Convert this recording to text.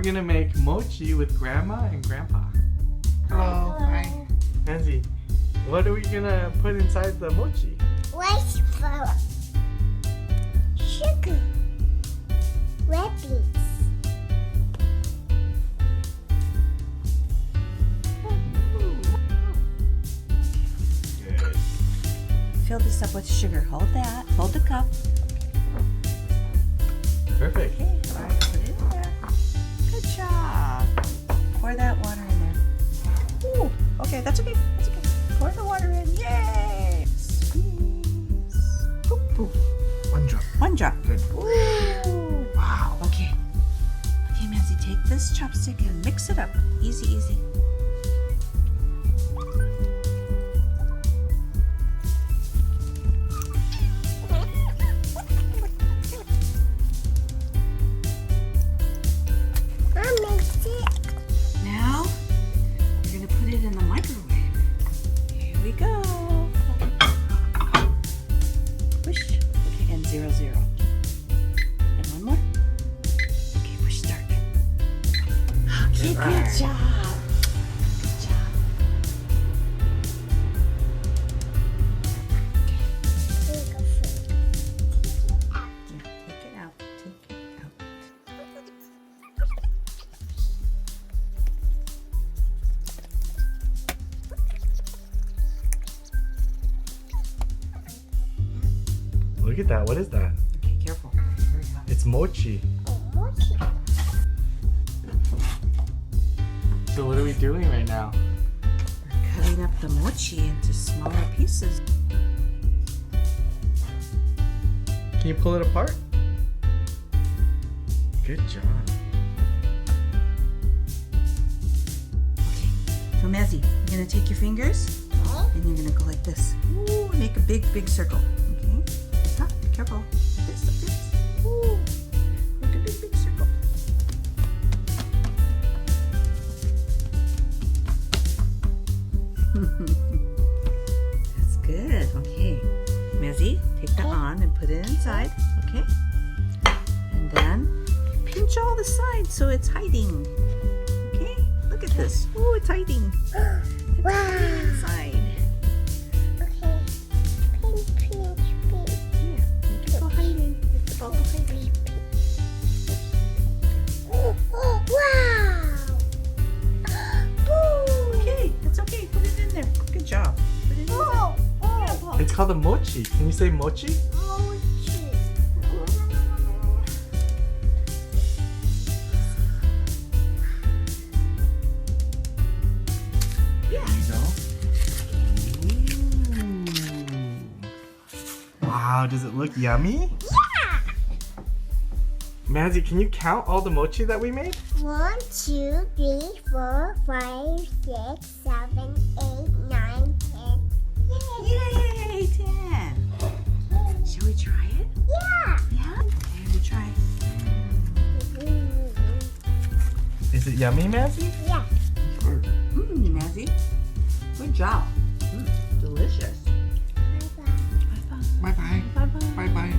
gonna make mochi with Grandma and Grandpa. Hello. Hi. Mazzy, what are we gonna put inside the mochi? Rice flour, sugar, red beans. Good. Fill this up with sugar. Hold that. Hold the cup. Perfect. Okay. All right. Put it in there. Good job. Pour that water in there. Ooh. Okay. That's okay. That's okay. Pour the water in. Yay! Squeeze. Boop, boop. One drop. One drop. Good. Ooh. Wow. Okay. Okay, Mazzy, take this chopstick and mix it up. Easy, easy. Now, you're going to put it in the microwave. Here we go. Push. Okay, and 0, 0. And one more. Okay, push start. Okay, Right. good job. Good job. Yeah, take it out. Take it out. Look at that. What is that? Okay, careful. Very hot. It's mochi. So what are we doing right now? We're cutting up the mochi into smaller pieces. Can you pull it apart? Good job. Okay, so Mazzy, you're gonna take your fingers and you're gonna go like this. Ooh, make a big, big circle. Okay? Stop, be careful. Like this, like this. Ooh, make a big, big circle. That's good. Okay, Mazzy, take that on and put it inside. Okay, and then pinch all the sides so it's hiding. Okay, look at this. Oh, it's hiding. It's hiding inside. Okay. Pinch. Yeah, make it go hiding. It's all hiding. Wow! Okay, it's okay. Put it in there. Good job. Put it in there. Yeah, Paul. It's called a mochi. Can you say mochi? Yeah. There you go. Ooh. Wow, does it look yummy? Yeah! Mazzy, can you count all the mochi that we made? 1, 2, 3, 4, 5, 6, 7, 8, 9, 10. Yay, 10. Shall we try it? Yeah! Yeah? Okay, we try. Is it yummy, Mazzy? Yeah. Mazzy. Good job. Delicious. Bye-bye. Bye-bye. Bye-bye. Bye-bye. Bye-bye.